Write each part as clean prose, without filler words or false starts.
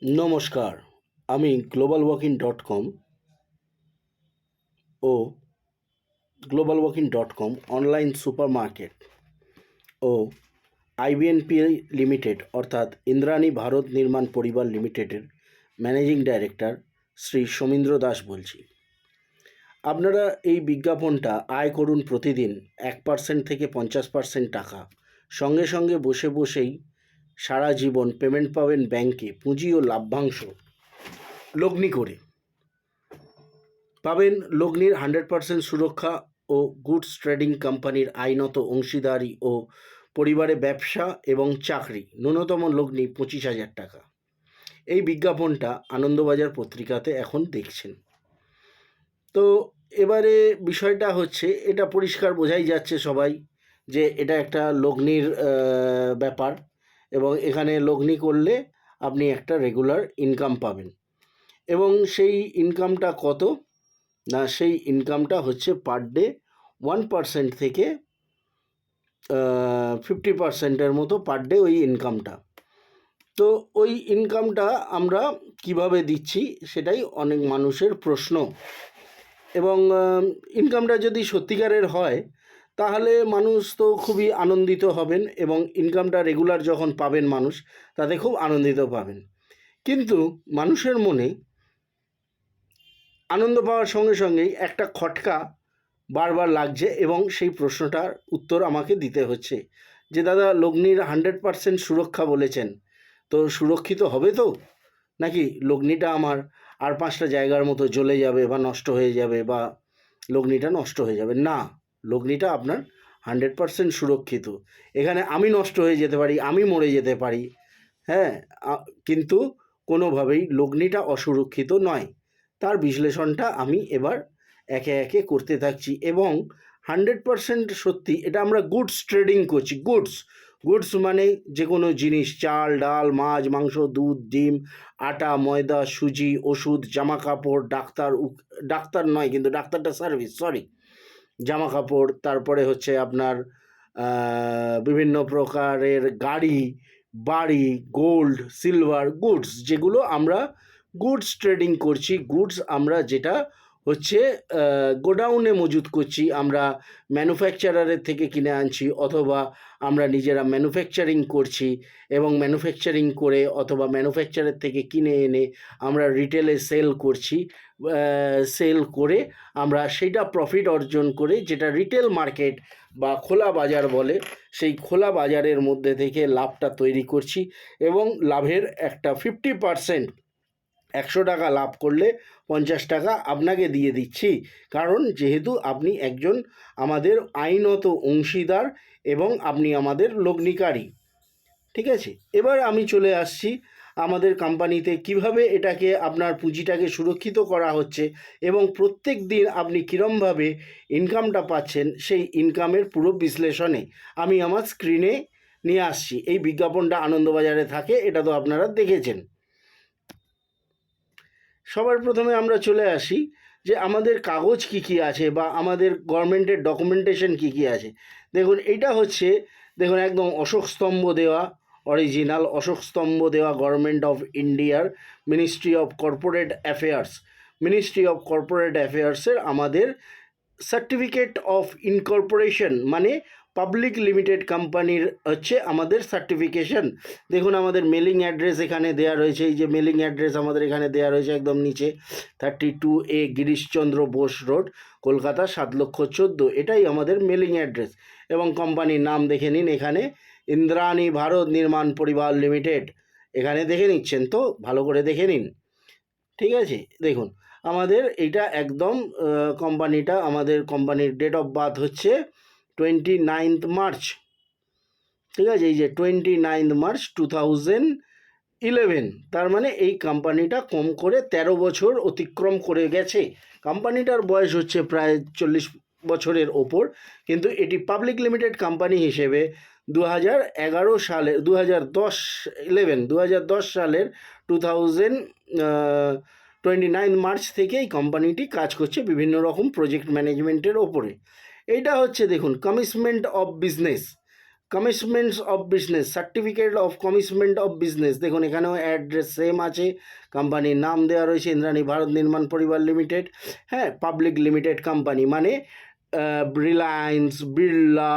নমস্কার, আমি globalwalking.com ও globalwalking.com online supermarket ও আইবিএনপি limited অর্থাৎ ইন্দ্রাণী ভারত নির্মাণ পরিবার লিমিটেডের ম্যানেজিং ডাইরেক্টর শ্রী সমীন্দ্র দাস বলছি। আপনারা এই বিজ্ঞাপনটা আয় করুন প্রতিদিন 1% থেকে 50% টাকা, সঙ্গে সঙ্গে বসে বসেই সারা জীবন পেমেন্ট পাবেন ব্যাংকে, পুঁজি ও লাভ্যাংশ লগ্নি করে পাবেন। লগ্নির 100% সুরক্ষা ও গুডস ট্রেডিং কোম্পানির আইনত অংশীদারি ও পরিবারে ব্যবসা এবং চাকরি। ন্যূনতম লগ্নি 25,000 টাকা। এই বিজ্ঞাপনটা আনন্দবাজার পত্রিকাতে এখন দেখছেন। তো এবারে বিষয়টা হচ্ছে, এটা পরিষ্কার বোঝাই যাচ্ছে সবাই যে এটা একটা লগ্নির ব্যাপার, এবং এখানে লগ্নি করলে আপনি একটা রেগুলার ইনকাম পাবেন। এবং সেই ইনকামটা কত না, সেই ইনকামটা হচ্ছে পার ডে 1% থেকে 50%-এর মতো পার ডে ওই ইনকামটা। তো ওই ইনকামটা আমরা কিভাবে দিচ্ছি সেটাই অনেক মানুষের প্রশ্ন। এবং ইনকামটা যদি সত্যিকারের হয় তাহলে মানুষ তো খুবই আনন্দিত হবেন, এবং ইনকামটা রেগুলার যখন পাবেন মানুষ তাতে খুব আনন্দিত পাবেন। কিন্তু মানুষের মনে আনন্দ পাওয়ার সঙ্গে সঙ্গেই একটা খটকা বারবার লাগছে, এবং সেই প্রশ্নটার উত্তর আমাকে দিতে হচ্ছে যে দাদা, লগ্নির 100% সুরক্ষা বলেছেন, তো সুরক্ষিত হবে তো, নাকি লগ্নিটা আমার আর 5টা জায়গার মতো জ্বলে যাবে বা নষ্ট হয়ে যাবে, বা লগ্নিটা নষ্ট হয়ে যাবে? না, লগ্নিটা আপনার 100% সুরক্ষিত। এখানে আমি নষ্ট হয়ে যেতে পারি, আমি মরে যেতে পারি, হ্যাঁ, কিন্তু কোনোভাবেই লগ্নিটা অসুরক্ষিত নয়। তার বিশ্লেষণটা আমি এবার একে একে করতে থাকছি, এবং 100% সত্যি এটা আমরা গুডস ট্রেডিং করছি। গুডস মানে যে কোনো জিনিস, চাল, ডাল, মাছ, মাংস, দুধ, ডিম, আটা, ময়দা, সুজি, ওষুধ, জামা কাপড়, ডাক্তার নয় কিন্তু ডাক্তারটা সার্ভিস, সরি, জামা কাপড়, তারপরে হচ্ছে আপনার বিভিন্ন প্রকারের গাড়ি, বাড়ি, গোল্ড, সিলভার, গুডস, যেগুলো আমরা গুডস ট্রেডিং করছি। গুডস আমরা যেটা হচ্ছে গোডাউনে মজুত করছি, আমরা ম্যানুফ্যাকচারারের থেকে কিনে আনছি, অথবা আমরা নিজেরা ম্যানুফ্যাকচারিং করছি, এবং ম্যানুফ্যাকচারিং করে অথবা ম্যানুফ্যাকচারের থেকে কিনে এনে আমরা রিটেলে সেল করছি। সেল করে আমরা সেটা প্রফিট অর্জন করে, যেটা রিটেল মার্কেট বা খোলা বাজার বলে, সেই খোলা বাজারের মধ্যে থেকে লাভটা তৈরি করছি, এবং লাভের একটা 50%, 100 টাকা লাভ করলে 50 টাকা আপনাকে দিয়ে দিচ্ছি, কারণ যেহেতু আপনি একজন আমাদের আইনত অংশীদার এবং আপনি আমাদের লগ্নিকারী। ঠিক আছে, এবার আমি চলে আসছি আমাদের কোম্পানিতে কিভাবে এটাকে আপনার পুঁজিটাকে সুরক্ষিত করা হচ্ছে, এবং প্রত্যেক দিন আপনি কীরমভাবে ইনকামটা পাচ্ছেন সেই ইনকামের পুরো বিশ্লেষণে আমি আমার স্ক্রিনে নিয়ে আসছি। এই বিজ্ঞাপনটা আনন্দবাজারে থাকে, এটা তো আপনারা দেখেছেন। সবার প্রথমে আমরা চলে আসি যে আমাদের কাগজ কি কি আছে, বা আমাদের গভর্নমেন্টের ডকুমেন্টেশন কি কি আছে। দেখুন, এটা হচ্ছে, দেখুন, একদম অশোক স্তম্ভ দেওয়া, অরিজিনাল অশোক স্তম্ভ দেওয়া গভর্নমেন্ট অফ ইন্ডিয়ার মিনিস্ট্রি অফ কর্পোরেট অ্যাফেয়ার্সের আমাদের সার্টিফিকেট অফ ইনকর্পোরেশন, মানে পাবলিক লিমিটেড কোম্পানির হচ্ছে আমাদের সার্টিফিকেশন। দেখুন, আমাদের মেলিং অ্যাড্রেস এখানে দেওয়া রয়েছে, এই যে মেলিং অ্যাড্রেস আমাদের এখানে দেওয়া রয়েছে একদম নিচে, 32A গিরিশচন্দ্র বোস রোড, কলকাতা 7,14,000, এটাই আমাদের মেলিং অ্যাড্রেস। এবং কোম্পানির নাম দেখে নিন, এখানে ইন্দ্রাণী ভারত নির্মাণ পরিবার লিমিটেড, এখানে দেখে নিচ্ছেন তো, ভালো করে দেখে নিন। ঠিক আছে, দেখুন আমাদের এইটা একদম কোম্পানিটা, আমাদের কোম্পানির ডেট অফ বার্থ হচ্ছে 29 মার্চ। ঠিক আছে, এই যে 29 মার্চ 2011, তার মানে এই কোম্পানিটা কম করে 13 বছর অতিক্রম করে গেছে। কোম্পানিটার বয়স হচ্ছে প্রায় 40 বছরের ওপর, কিন্তু এটি পাবলিক লিমিটেড কোম্পানি হিসেবে 2011 সালে 2010 সালের 29 মার্চ থেকে এই কোম্পানিটি কাজ করছে বিভিন্ন রকম প্রজেক্ট ম্যানেজমেন্টের ওপরে। এইটা হচ্ছে, দেখুন, commitment of business. Commitments of business, certificate of commitment of business, দেখুন এখানেও অ্যাড্রেস সেম আছে, কোম্পানির নাম দেওয়া রয়েছে ইন্দ্রাণী ভারত নির্মাণ পরিবার লিমিটেড, হ্যাঁ, পাবলিক লিমিটেড কোম্পানি, মানে রিলায়েন্স, বিড়লা,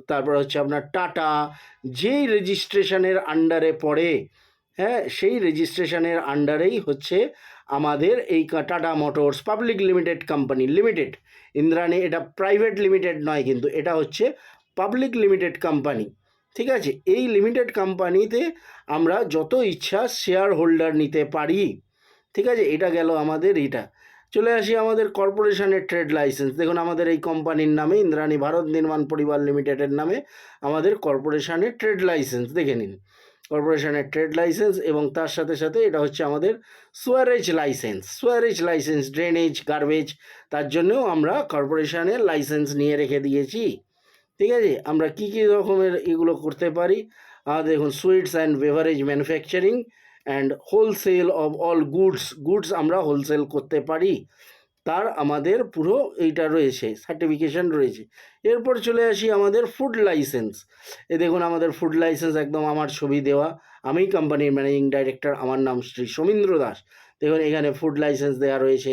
তারপর হচ্ছে আপনার টাটা, যেই রেজিস্ট্রেশনের আন্ডারে পড়ে, হ্যাঁ, সেই রেজিস্ট্রেশনের আন্ডারেই হচ্ছে আমাদের এই tata motors public limited company limited. Indrani এটা প্রাইভেট লিমিটেড নয়, কিন্তু এটা হচ্ছে পাবলিক লিমিটেড কোম্পানি, ঠিক আছে। এই লিমিটেড কোম্পানিতে আমরা যত ইচ্ছা শেয়ার হোল্ডার নিতে পারি, ঠিক আছে। এটা গেল আমাদের এটা। চলে আসি আমাদের কর্পোরেশনের ট্রেড লাইসেন্স। দেখুন আমাদের এই কোম্পানির নামে ইন্দ্রাণী ভারত নির্মাণ পরিবার লিমিটেডের নামে আমাদের কর্পোরেশনের ট্রেড লাইসেন্স, দেখে নিন কর্পোরেশনের ট্রেড লাইসেন্স, এবং তার সাথে সাথে এটা হচ্ছে আমাদের sewerage licence. Sewerage licence, drainage, garbage, তার জন্যও আমরা কর্পোরেশনের লাইসেন্স নিয়ে রেখে দিয়েছি, ঠিক আছে। আমরা কী কী রকমের এগুলো করতে পারি, দেখুন sweets and beverage manufacturing and wholesale of all goods আমরা হোলসেল করতে পারি, তার আমাদের পুরো এইটা রয়েছে, সার্টিফিকেশন রয়েছে। এরপর চলে আসি আমাদের ফুড লাইসেন্স। এ দেখুন আমাদের ফুড লাইসেন্স, একদম আমার ছবি দেওয়া, আমি কোম্পানির ম্যানেজিং ডাইরেক্টর, আমার নাম শ্রী সমীন্দ্র দাস। দেখুন এখানে ফুড লাইসেন্স দেওয়া রয়েছে,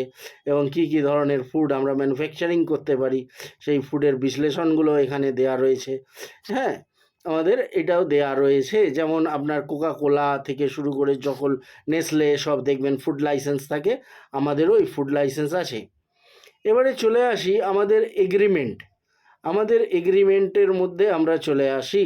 এবং কি কি ধরনের ফুড আমরা ম্যানুফ্যাকচারিং করতে পারি সেই ফুডের বিশ্লেষণগুলো এখানে দেওয়া রয়েছে, হ্যাঁ। আমাদের এটাও দেয়া রয়েছে, যেমন আপনার কোকা কোলা থেকে শুরু করে যখন নেসলে সব দেখবেন ফুড লাইসেন্স থাকে, আমাদেরও ওই ফুড লাইসেন্স আছে। এবারে চলে আসি আমাদের এগ্রিমেন্ট। আমাদের এগ্রিমেন্টের মধ্যে আমরা চলে আসি।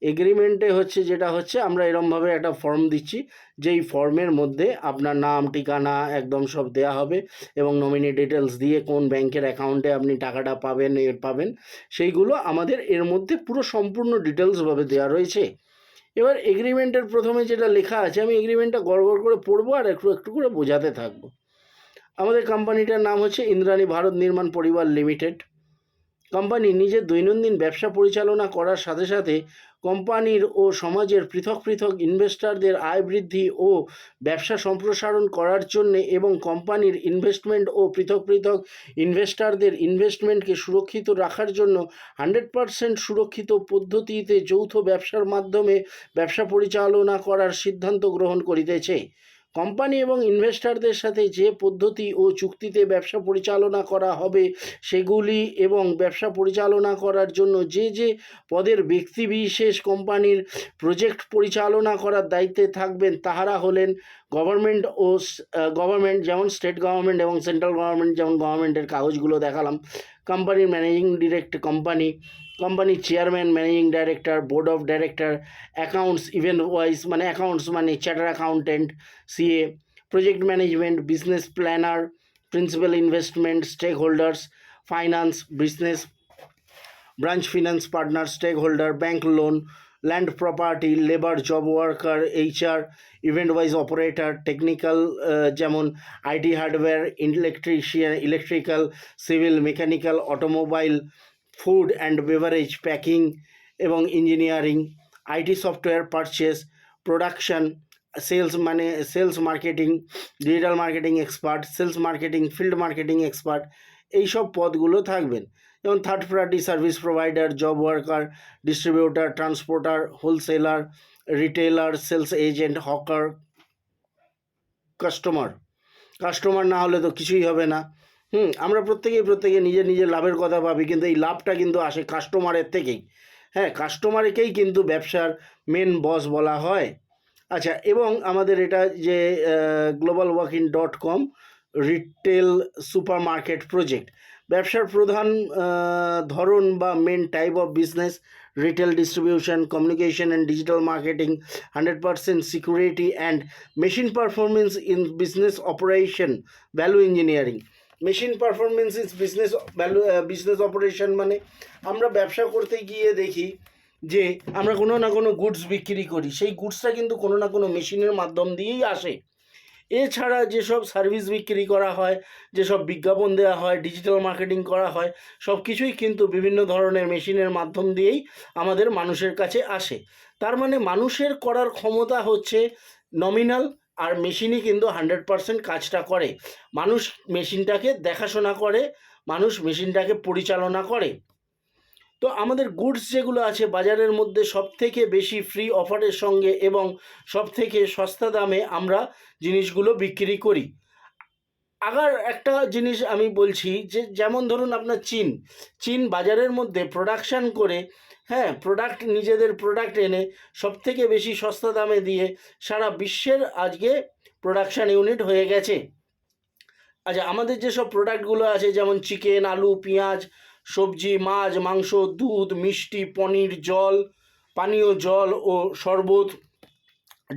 এগ্রিমেন্টে হচ্ছে যেটা হচ্ছে আমরা এরমভাবে একটা ফর্ম দিচ্ছি, যেই ফর্মের মধ্যে আপনার নাম, ঠিকানা একদম সব দেয়া হবে, এবং নমিনি ডিটেলস দিয়ে কোন ব্যাংকের অ্যাকাউন্টে আপনি টাকাটা পাবেন সেইগুলো আমাদের এর মধ্যে পুরো সম্পূর্ণ ডিটেলসভাবে দেওয়া রয়েছে। এবার এগ্রিমেন্টের প্রথমে যেটা লেখা আছে, আমি এগ্রিমেন্টটা গড় করে পড়বো আর একটু একটু করে বোঝাতে থাকবো। আমাদের কোম্পানিটার নাম হচ্ছে ইন্দ্রাণী ভারত নির্মাণ পরিবার লিমিটেড। কোম্পানি নিজের দৈনন্দিন ব্যবসা পরিচালনা করার সাথে সাথে কোম্পানির ও সমাজের পৃথক পৃথক ইনভেস্টরদের আয় বৃদ্ধি ও ব্যবসা সম্প্রসারণ করার জন্য, এবং কোম্পানির ইনভেস্টমেন্ট ও পৃথক পৃথক ইনভেস্টরদের ইনভেস্টমেন্টকে সুরক্ষিত রাখার জন্য 100% সুরক্ষিত পদ্ধতিতে যৌথ ব্যবসার মাধ্যমে ব্যবসা পরিচালনা করার সিদ্ধান্ত গ্রহণ করিতেছে। কোম্পানি এবং ইনভেস্টরদের সাথে যে পদ্ধতি ও চুক্তিতে ব্যবসা পরিচালনা করা হবে সেগুলি, এবং ব্যবসা পরিচালনা করার জন্য যে যে পদের ব্যক্তিবিশেষ কোম্পানির প্রজেক্ট পরিচালনা করার দায়িত্বে থাকবেন তাহারা হলেন গভর্নমেন্ট ও গভর্নমেন্ট, যেমন স্টেট গভর্নমেন্ট এবং সেন্ট্রাল গভর্নমেন্ট, যেমন গভর্নমেন্টের কাগজগুলো দেখালাম, কোম্পানির ম্যানেজিং ডিরেক্টর, কোম্পানির chairman, managing director, board of director, accounts event wise মানে অ্যাকাউন্টস মানে charter accountant, CA, project management, business planner, principal investment, stakeholders, finance, business branch, finance partner, stakeholder, bank loan, land property, labour, job worker, HR, event wise operator, technical যেমন IT, hardware, electrician, electrical, civil, mechanical, automobile, food and beverage, packing এবং engineering, IT software, purchase, production, sales মানে sales marketing, digital marketing expert, sales marketing, field marketing expert, এইসব পদগুলো থাকবেন। যেমন third party service provider, job worker, distributor, transporter, wholesaler, retailer, sales agent, hawker, customer না হলে তো কিছুই হবে না। আমরা প্রত্যেকে নিজের নিজের লাভের কথা ভাবি, কিন্তু এই লাভটা কিন্তু আসে কাস্টমারের থেকেই। হ্যাঁ, কাস্টমারকেই কিন্তু ব্যবসার মেন বস বলা হয়। আচ্ছা, এবং আমাদের এটা যে globalwalk-in.com retail super market project, ব্যবসার প্রধান ধরন বা main type of business, retail distribution, communication and digital marketing, 100% security and machine performance in business operation, value engineering. Machine performance is business operation মানে আমরা ব্যবসা করতে গিয়ে দেখি যে আমরা কোনো না কোনো গুডস বিক্রি করি, সেই গুডসটা কিন্তু কোনো না কোনো মেশিনের মাধ্যম দিয়েই আসে। এছাড়া যেসব সার্ভিস বিক্রি করা হয়, যেসব বিজ্ঞাপন দেওয়া হয়, ডিজিটাল মার্কেটিং করা হয়, সব কিছুই কিন্তু বিভিন্ন ধরনের মেশিনের মাধ্যম দিয়েই আমাদের মানুষের কাছে আসে। তার মানে মানুষের করার ক্ষমতা হচ্ছে নমিনাল, আর মেশিনই কিন্তু 100% কাজটা করে। মানুষ মেশিনটাকে দেখাশোনা করে, মানুষ মেশিনটাকে পরিচালনা করে। তো আমাদের গুডস যেগুলো আছে বাজারের মধ্যে সবথেকে বেশি ফ্রি অফারের সঙ্গে এবং সবথেকে সস্তা দামে আমরা জিনিসগুলো বিক্রি করি। আবার একটা জিনিস আমি বলছি যে যেমন ধরুন আপনার চীন বাজারের মধ্যে প্রোডাকশান করে, হ্যাঁ, নিজেদের প্রোডাক্ট এনে সবথেকে বেশি সস্তা দামে দিয়ে সারা বিশ্বের আজকে প্রোডাকশান ইউনিট হয়ে গেছে। আচ্ছা, আমাদের যেসব প্রোডাক্টগুলো আছে যেমন চিকেন, আলু, পেঁয়াজ, সবজি, মাছ, মাংস, দুধ, মিষ্টি, পনির, জল, পানীয় জল ও শরবত,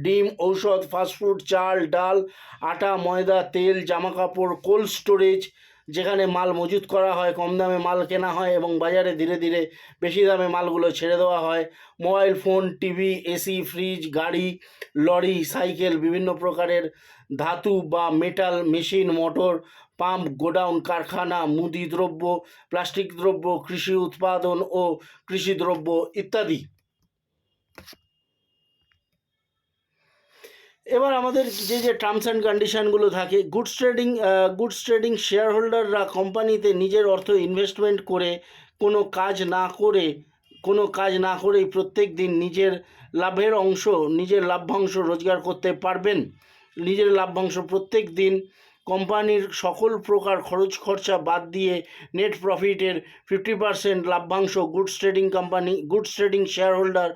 ডিম, ঔষধ, ফাস্টফুড, চাল, ডাল, আটা, ময়দা, তেল, জামাকাপড়, কোল্ড স্টোরেজ যেখানে মাল মজুত করা হয়, কম দামে মাল কেনা হয় এবং বাজারে ধীরে ধীরে বেশি দামে মালগুলো ছেড়ে দেওয়া হয়, mobile phone, TV, AC, fridge, গাড়ি, লরি, সাইকেল, বিভিন্ন প্রকারের ধাতু বা metal, machine, motor, pump, godown, কারখানা, মুদি দ্রব্য, প্লাস্টিক দ্রব্য, কৃষি উৎপাদন ও কৃষি দ্রব্য ইত্যাদি। এবার আমাদের যে টার্মস অ্যান্ড কন্ডিশনগুলো থাকে, গুডস ট্রেডিং শেয়ার হোল্ডাররা কোম্পানিতে নিজের অর্থ ইনভেস্টমেন্ট করে কোনো কাজ না করেই প্রত্যেক দিন নিজের লাভ্যাংশ রোজগার করতে পারবেন। নিজের লাভ্যাংশ প্রত্যেক দিন কোম্পানির সকল প্রকার খরচ খরচা বাদ দিয়ে নেট প্রফিটের 50% লাভ্যাংশ গুডস ট্রেডিং শেয়ার হোল্ডার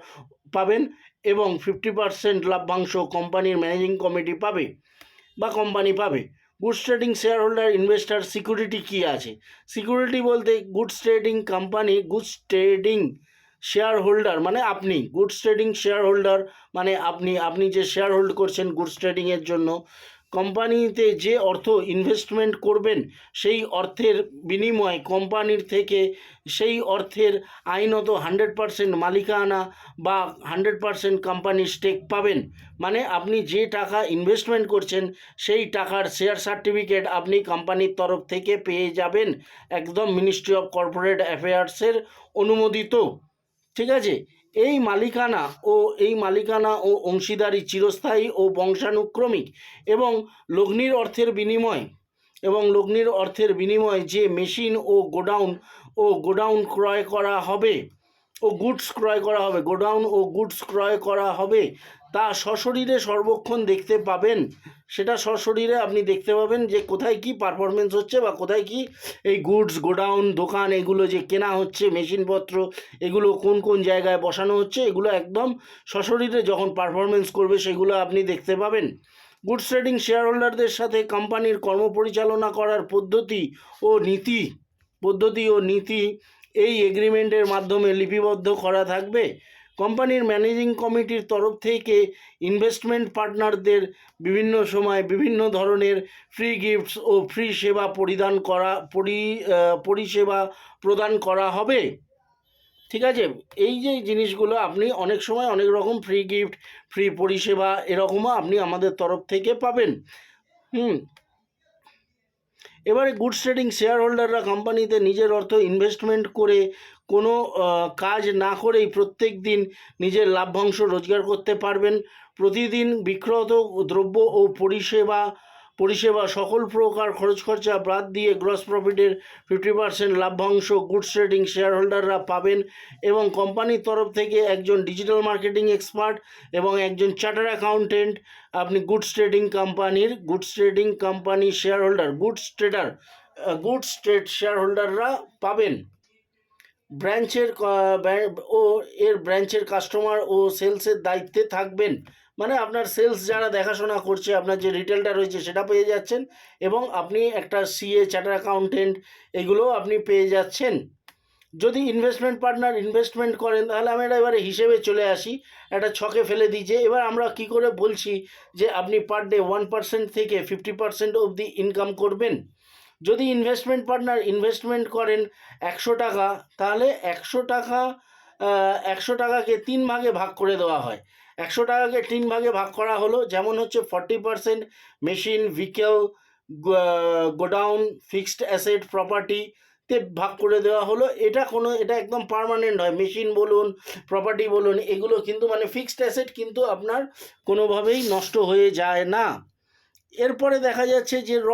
পাবেন এবং 50% লাভ্যাংশ কোম্পানির ম্যানেজিং কমিটি পাবে বা কোম্পানি পাবে। Goods trading shareholder investor security কী আছে? সিকিউরিটি বলতে গুডস ট্রেডিং শেয়ার হোল্ডার মানে আপনি, গুডস ট্রেডিং শেয়ার হোল্ডার মানে আপনি যে শেয়ার হোল্ড করছেন গুডস ট্রেডিংয়ের জন্য, কোম্পানিতে যে অর্থ ইনভেস্টমেন্ট করবেন সেই অর্থের বিনিময়ে কোম্পানির থেকে সেই অর্থের আইনত 100% মালিকানা বা 100% কোম্পানির স্টেক পাবেন। মানে আপনি যে টাকা ইনভেস্টমেন্ট করছেন সেই টাকার শেয়ার সার্টিফিকেট আপনি কোম্পানির তরফ থেকে পেয়ে যাবেন, একদম মিনিস্ট্রি অফ কর্পোরেট অ্যাফেয়ার্সের অনুমোদিত। ঠিক আছে? এই মালিকানা ও অংশীদারি চিরস্থায়ী ও বংশানুক্রমিক এবং লগ্নির অর্থের বিনিময়ে যে মেশিন ও গোডাউন ক্রয় করা হবে তা সশরীরে সর্বক্ষণ দেখতে পাবেন। সেটা সশরীরে আপনি দেখতে পাবেন যে কোথায় কি পারফরমেন্স হচ্ছে বা কোথায় কি এই গুডস, গোডাউন, দোকান এগুলো যে কেনা হচ্ছে, মেশিনপত্র এগুলো কোন কোন জায়গায় বসানো হচ্ছে, এগুলো একদম সশরীরে যখন পারফরমেন্স করবে সেগুলো আপনি দেখতে পাবেন। গুডস ট্রেডিং শেয়ার হোল্ডারদের সাথে কোম্পানির কর্মপরিচালনা করার পদ্ধতি ও নীতি এই এগ্রিমেন্টের মাধ্যমে লিপিবদ্ধ করা থাকবে। কোম্পানির ম্যানেজিং কমিটির তরফ থেকে ইনভেস্টমেন্ট পার্টনারদের বিভিন্ন সময় বিভিন্ন ধরনের ফ্রি গিফটস ও ফ্রি পরিষেবা প্রদান করা হবে। ঠিক আছে? এই যে জিনিসগুলো আপনি অনেক সময় অনেক রকম ফ্রি গিফট, ফ্রি পরিষেবা এরকমও আপনি আমাদের তরফ থেকে পাবেন। এবারে গুডস ট্রেডিং শেয়ার হোল্ডাররা কোম্পানিতে নিজের অর্থ ইনভেস্টমেন্ট করে কোনো কাজ না করেই প্রত্যেক দিন নিজের লাভ্যাংশ রোজগার করতে পারবেন। প্রতিদিন বিক্রয়ত দ্রব্য ও পরিষেবা সকল প্রকার খরচ খরচা বাদ দিয়ে গ্রস প্রফিটের 50% লাভ্যাংশ গুডস ট্রেডিং শেয়ার হোল্ডাররা পাবেন এবং কোম্পানির তরফ থেকে একজন ডিজিটাল মার্কেটিং এক্সপার্ট এবং একজন চার্টার অ্যাকাউন্টেন্ট আপনি goods trading company share holder share হোল্ডাররা পাবেন। ব্রাঞ্চের কাস্টমার ও সেলসের দায়িত্বে থাকবেন। মানে আপনার সেলস যারা দেখাশোনা করছে, আপনার যে রিটেলটা রয়েছে সেটা পেয়ে যাচ্ছেন এবং আপনি একটা সিএ, চার্টার অ্যাকাউন্টেন্ট এগুলোও আপনি পেয়ে যাচ্ছেন। যদি ইনভেস্টমেন্ট পার্টনার ইনভেস্টমেন্ট করেন তাহলে আমরা এবারে হিসেবে চলে আসি, একটা ছকে ফেলে দিয়েছে। এবার আমরা কি করে বলছি যে আপনি পার ডে 1% থেকে 50% অবধি ইনকাম করবেন। যদি ইনভেস্টমেন্ট পার্টনার ইনভেস্টমেন্ট করেন 100 টাকা, তাহলে 100 টাকাকে 3 ভাগে ভাগ করে দেওয়া হয়। 100 টাকাকে 3 ভাগে ভাগ করা হলো, যেমন হচ্ছে 40% machine, vehicle, godown, fixed asset, প্রপার্টিতে ভাগ করে দেওয়া হলো। এটা একদম পার্মানেন্ট হয়। মেশিন বলুন, প্রপার্টি বলুন, এগুলো কিন্তু মানে ফিক্সড অ্যাসেট, কিন্তু আপনার কোনোভাবেই নষ্ট হয়ে যায় না। এরপরে দেখা যাচ্ছে যে র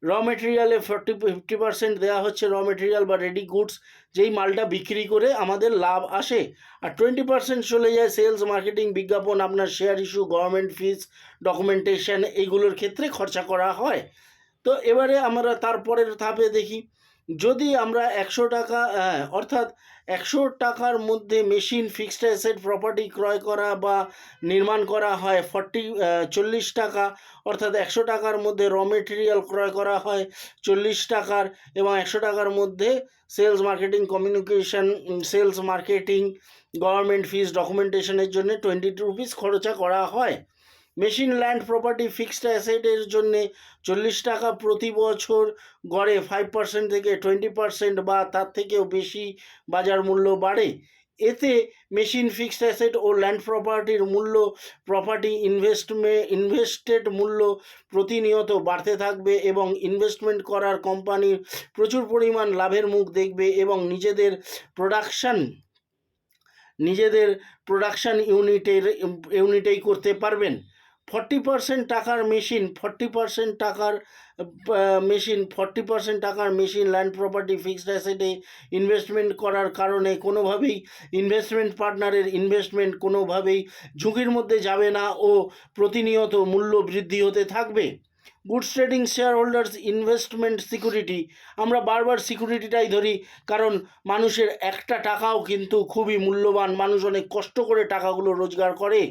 র মেটেরিয়ালে 50% দেওয়া হচ্ছে, র মেটেরিয়াল বা রেডি গুডস, যেই মালটা বিক্রি করে আমাদের লাভ আসে। আর 20% চলে যায় সেলস, মার্কেটিং, বিজ্ঞাপন, আপনার share issue, government fees, documentation, এইগুলোর ক্ষেত্রে খরচা করা হয়। তো এবারে আমরা তারপরের ধাপে দেখি, যদি আমরা 100 টাকা অর্থাৎ 100 টাকার মধ্যে মেশিন, ফিক্সড অ্যাসেট, প্রপার্টি ক্রয় করা বা নির্মাণ করা হয় 40 টাকা, অর্থাৎ 100 টাকার মধ্যে র মেটেরিয়াল ক্রয় করা হয় 40 টাকার, এবং 100 টাকার মধ্যে sales, marketing, communication, sales, marketing, government fees, ডকুমেন্টেশনের জন্য 20 রুপিস খরচা করা হয়। মেশিন, ল্যান্ড, প্রপার্টি, ফিক্সড অ্যাসেটের জন্যে 40 টাকা প্রতি বছর, গড়ে 5% থেকে 20% বা তার থেকেও বেশি বাজার মূল্য বাড়ে। এতে মেশিন, ফিক্সড অ্যাসেট ও ল্যান্ড প্রপার্টির মূল্য, প্রপার্টি ইনভেস্টেড মূল্য প্রতিনিয়ত বাড়তে থাকবে এবং ইনভেস্টমেন্ট করার কোম্পানির প্রচুর পরিমাণ লাভের মুখ দেখবে এবং নিজেদের প্রোডাকশান ইউনিটেই করতে পারবেন। 40% টাকার মেশিন, 40% টাকার মেশিন, ল্যান্ড, প্রপার্টি, ফিক্সড অ্যাসেটে ইনভেস্টমেন্ট করার কারণে কোনোভাবেই ইনভেস্টমেন্ট পার্টনারের ইনভেস্টমেন্ট কোনোভাবেই ঝুঁকির মধ্যে যাবে না ও প্রতিনিয়ত মূল্য বৃদ্ধি হতে থাকবে। Goods trading share holders investment security, আমরা বারবার সিকিউরিটিটাই ধরি, কারণ মানুষের একটা টাকাও কিন্তু খুবই মূল্যবান, মানুষ অনেক কষ্ট করে টাকাগুলো রোজগার করে।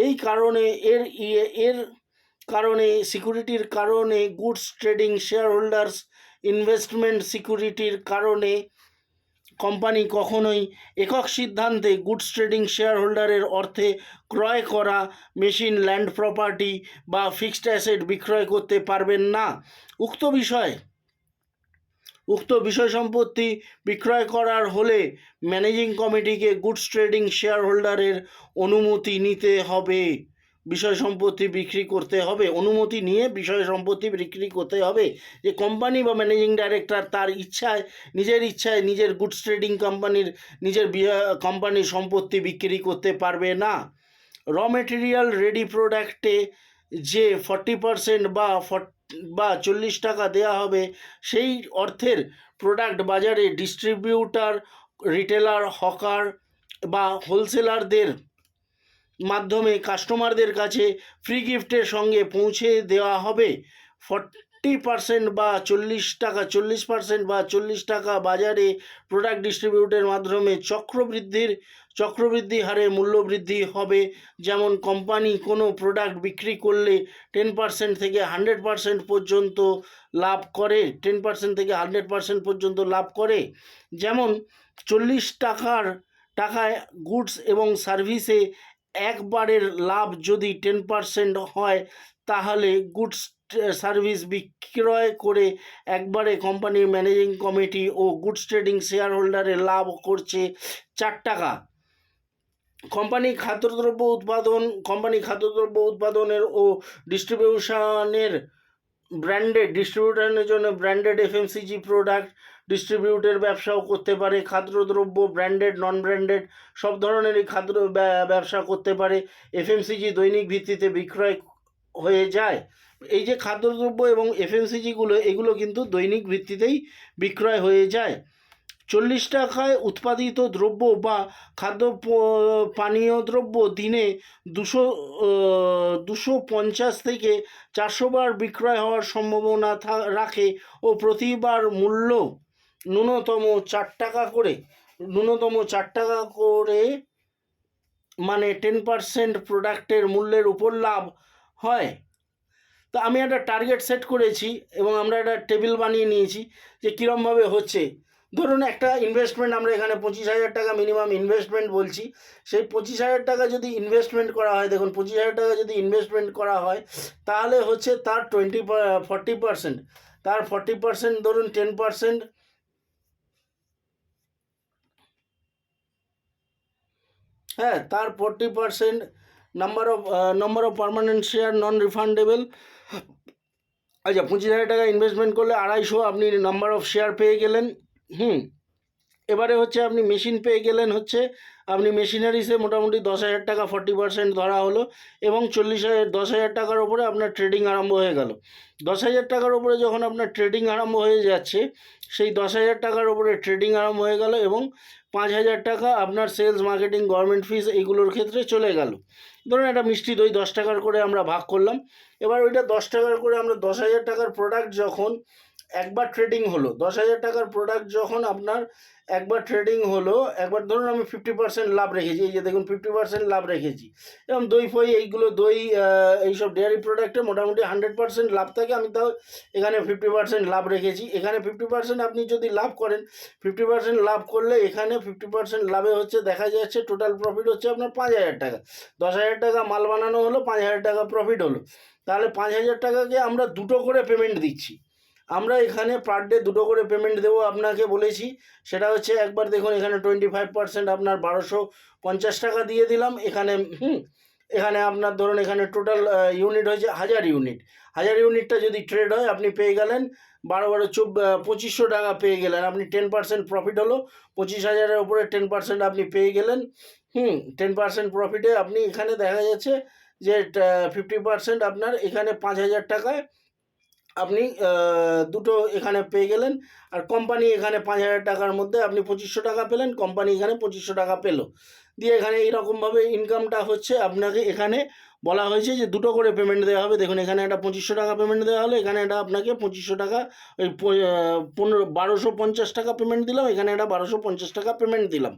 এই কারণে এর কারণে সিকিউরিটির কারণে goods trading share holders investment সিকিউরিটির কারণে কোম্পানি কখনোই একক সিদ্ধান্তে গুডস ট্রেডিং শেয়ার হোল্ডারের অর্থে ক্রয় করা মেশিন, ল্যান্ড, প্রপার্টি বা ফিক্সড অ্যাসেট বিক্রয় করতে পারবেন না। উক্ত বিষয় সম্পত্তি বিক্রয় করার হলে ম্যানেজিং কমিটিকে গুডস ট্রেডিং শেয়ার হোল্ডারের অনুমতি নিতে হবে। বিষয় সম্পত্তি বিক্রি করতে হবে, অনুমতি নিয়ে বিষয় সম্পত্তি বিক্রি করতে হবে। যে কোম্পানি বা ম্যানেজিং ডাইরেক্টর তার নিজের ইচ্ছায় নিজের গুডস ট্রেডিং কোম্পানির সম্পত্তি বিক্রি করতে পারবে না। র মেটেরিয়াল, রেডি প্রোডাক্টে যে 40% বা 40 টাকা দেওয়া হবে, সেই অর্থের প্রোডাক্ট বাজারে ডিস্ট্রিবিউটার, রিটেলার, হকার বা হোলসেলারদের মাধ্যমে কাস্টমারদের কাছে ফ্রি গিফটের সঙ্গে পৌঁছে দেওয়া হবে। 40% বা 40 টাকা বাজারে প্রোডাক্ট ডিস্ট্রিবিউটের মাধ্যমে চক্রবৃদ্ধি হারে মূল্যবৃদ্ধি হবে। যেমন কোম্পানি কোনো প্রোডাক্ট বিক্রি করলে 10% থেকে 100% পর্যন্ত লাভ করে, 10% থেকে 100% পর্যন্ত লাভ করে। যেমন 40 টাকায় গুডস এবং সার্ভিসে একবারের লাভ যদি 10% হয়, তাহলে গুডস সার্ভিস বিক্রয় করে একবারে কোম্পানির ম্যানেজিং কমিটি ও গুডস ট্রেডিং শেয়ার হোল্ডারের লাভ করছে 4 টাকা। কোম্পানি খাদ্যদ্রব্য উৎপাদনের ও ডিস্ট্রিবিউশনের জন্য ব্র্যান্ডেড এফএমসিজি প্রোডাক্ট ডিস্ট্রিবিউটের ব্যবসাও করতে পারে। খাদ্যদ্রব্য ব্র্যান্ডেড, নন ব্র্যান্ডেড সব ধরনেরই ব্যবসা করতে পারে। এফএমসিজি দৈনিক ভিত্তিতে বিক্রয় হয়ে যায়। এই যে খাদ্যদ্রব্য এবং এফএমসিজিগুলো, এগুলো কিন্তু দৈনিক ভিত্তিতেই বিক্রয় হয়ে যায়। 40 টাকায় উৎপাদিত দ্রব্য বা খাদ্য পানীয় দ্রব্য দিনে 250 থেকে 400 বার বিক্রয় হওয়ার সম্ভাবনা রাখে ও প্রতিবার মূল্য ন্যূনতম 4 টাকা করে মানে 10% প্রোডাক্টের মূল্যের উপর লাভ হয়। তো আমি একটা টার্গেট সেট করেছি এবং আমরা একটা টেবিল বানিয়ে নিয়েছি যে কীরমভাবে হচ্ছে। ধরুন একটা ইনভেস্টমেন্ট, আমরা এখানে 25,000 টাকা মিনিমাম ইনভেস্টমেন্ট বলছি। সেই 25,000 টাকা যদি ইনভেস্টমেন্ট করা হয়, দেখুন 25,000 টাকা যদি ইনভেস্টমেন্ট করা হয়, তাহলে হচ্ছে তার 40%, তার 40% ধরুন 10%, হ্যাঁ, তার 40% number of permanent share non refundable. আচ্ছা, 25,000 টাকা ইনভেস্টমেন্ট করলে 250 আপনি নাম্বার অফ শেয়ার পেয়ে গেলেন। এবারে হচ্ছে আপনি মেশিন পেয়ে গেলেন, হচ্ছে আপনি মেশিনারিসে মোটামুটি 10,000 টাকা 40% ধরা হলো, এবং 10,000 টাকার ওপরে আপনার ট্রেডিং আরম্ভ হয়ে গেল। 10,000 টাকার ওপরে যখন আপনার ট্রেডিং আরম্ভ হয়ে যাচ্ছে, সেই 10,000 টাকার ওপরে ট্রেডিং আরম্ভ হয়ে গেল এবং 5,000 টাকা আপনার সেলস, মার্কেটিং, গভর্নমেন্ট ফিস এইগুলোর ক্ষেত্রে চলে গেল। ধরুন একটা মিষ্টি দই 10 টাকার করে আমরা ভাগ করলাম। এবার ওইটা 10 টাকার করে আমরা 10,000 টাকার প্রোডাক্ট যখন একবার ট্রেডিং হলো, 10,000 টাকার প্রোডাক্ট যখন আপনার একবার ট্রেডিং হলো, একবার ধরুন আমি 50% লাভ রেখেছি, এই যে দেখুন 50% লাভ রেখেছি, এবং দই ফই এইগুলো দই এইসব ডেয়ারি প্রোডাক্টে মোটামুটি 100% লাভ থাকে, আমি তাও এখানে 50% লাভ রেখেছি। এখানে 50% আপনি যদি লাভ করেন, 50% লাভ করলে এখানে 50% লাভে হচ্ছে দেখা যাচ্ছে টোটাল প্রফিট হচ্ছে আপনার 5,000 টাকা। 10,000 টাকা মাল বানানো হলো, 5,000 টাকা প্রফিট হলো। তাহলে 5,000 টাকাকে আমরা দুটো করে পেমেন্ট দিচ্ছি। আমরা এখানে পার ডে দুটো করে পেমেন্ট দেবো আপনাকে বলেছি। সেটা হচ্ছে একবার দেখুন এখানে 25% আপনার 1,250 টাকা দিয়ে দিলাম। এখানে এখানে আপনার ধরুন এখানে টোটাল ইউনিট হয়েছে 1,000 ইউনিট। 1,000 ইউনিটটা যদি ট্রেড হয় আপনি পেয়ে গেলেন 2500 টাকা পেয়ে গেলেন। আপনি 10% প্রফিট হলো, 25,000-এর উপরে 10% আপনি পেয়ে গেলেন। 10% প্রফিটে আপনি এখানে দেখা যাচ্ছে যে 50% আপনার এখানে 5,000 টাকায় আপনি দুটো এখানে পেয়ে গেলেন। আর কোম্পানি এখানে 5,000 টাকার মধ্যে আপনি 2,500 টাকা পেলেন, কোম্পানি এখানে 2,500 টাকা পেলো। দিয়ে এখানে এইরকমভাবে ইনকামটা হচ্ছে। আপনাকে এখানে বলা হয়েছে যে দুটো করে পেমেন্ট দেওয়া হবে। দেখুন এখানে একটা 2,500 টাকা পেমেন্ট দেওয়া হলো, এখানে একটা আপনাকে 2,500 টাকা ওই 1,250 টাকা পেমেন্ট দিলাম, এখানে একটা 1,250 টাকা পেমেন্ট দিলাম।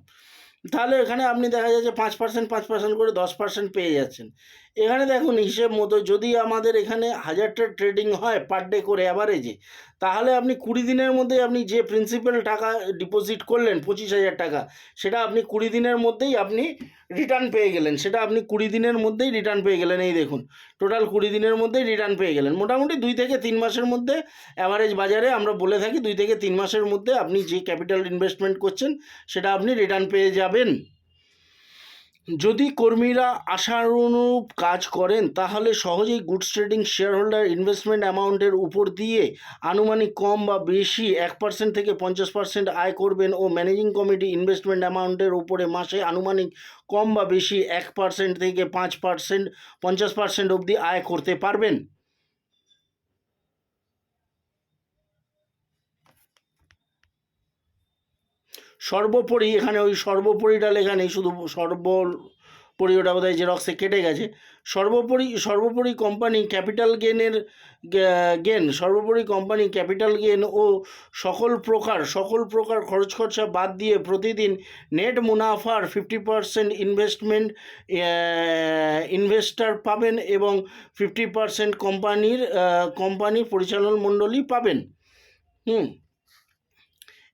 তাহলে এখানে আপনি দেখা যাচ্ছে 5% 5% করে 10% পেয়ে যাচ্ছেন। এখানে দেখুন হিসেব মতো যদি আমাদের এখানে 1,000টা ট্রেডিং হয় পার ডে করে অ্যাভারেজে, তাহলে আপনি 20 দিনের মধ্যে আপনি যে প্রিন্সিপাল টাকা ডিপোজিট করলেন 25,000 টাকা, সেটা আপনি 20 দিনের মধ্যেই আপনি রিটার্ন পেয়ে গেলেন। সেটা আপনি 20 দিনের মধ্যেই রিটার্ন পেয়ে গেলেন। এই দেখুন টোটাল 20 দিনের মধ্যেই রিটার্ন পেয়ে গেলেন। মোটামুটি 2 থেকে 3 মাসের মধ্যে অ্যাভারেজ বাজারে আমরা বলে থাকি 2 থেকে 3 মাসের মধ্যে আপনি যে ক্যাপিটাল ইনভেস্টমেন্ট করছেন সেটা আপনি রিটার্ন পেয়ে যাবেন। যদি কর্মীরা আশানুরূপ কাজ করেন তাহলে সহজেই goods trading share holder investment অ্যামাউন্টের উপর দিয়ে আনুমানিক কম বা বেশি 1% থেকে 50% আয় করবেন ও ম্যানেজিং কমিটি ইনভেস্টমেন্ট অ্যামাউন্টের উপরে মাসে আনুমানিক কম বা বেশি 1% থেকে 5% 50% অবধি আয় করতে পারবেন। সর্বোপরি এখানে ওই সর্বোপরিটা লেখা নেই, শুধু সর্বোপরি ওটা বোধহয় জেরক্সে কেটে গেছে। সর্বোপরি কোম্পানি ক্যাপিটাল সর্বোপরি কোম্পানি ক্যাপিটাল গেন ও সকল প্রকার খরচ খরচা বাদ দিয়ে প্রতিদিন নেট মুনাফার 50% ইনভেস্টার পাবেন এবং 50% কোম্পানির পরিচালন মণ্ডলী পাবেন।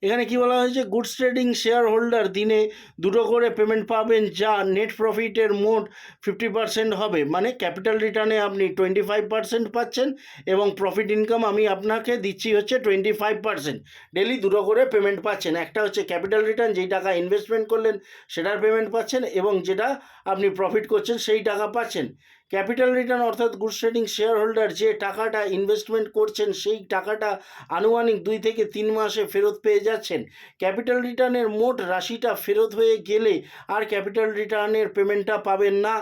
এখানে কি বলা হয়েছে, গুডস ট্রেডিং শেয়ার হোল্ডার দিনে দুটো করে পেমেন্ট পাবেন, যা নেট প্রফিটের মোট 50% হবে। মানে ক্যাপিটাল রিটার্নে আপনি 25% পাচ্ছেন এবং প্রফিট ইনকাম আমি আপনাকে দিচ্ছি হচ্ছে 25%। ডেলি দুটো করে পেমেন্ট পাচ্ছেন। একটা হচ্ছে ক্যাপিটাল রিটার্ন, যেই টাকা ইনভেস্টমেন্ট করলেন সেটার পেমেন্ট পাচ্ছেন, এবং যেটা আপনি প্রফিট করছেন সেই টাকা পাচ্ছেন। ক্যাপিটাল রিটার্ন অর্থাৎ গুডস ট্রেডিং শেয়ার হোল্ডার যে টাকাটা ইনভেস্টমেন্ট করছেন সেই টাকাটা আনুমানিক 2 থেকে 3 মাসে ফেরত পেয়ে যাচ্ছেন। ক্যাপিটাল রিটার্নের মোট রাশিটা ফেরত হয়ে গেলে আর ক্যাপিটাল রিটার্নের পেমেন্টটা পাবেন না।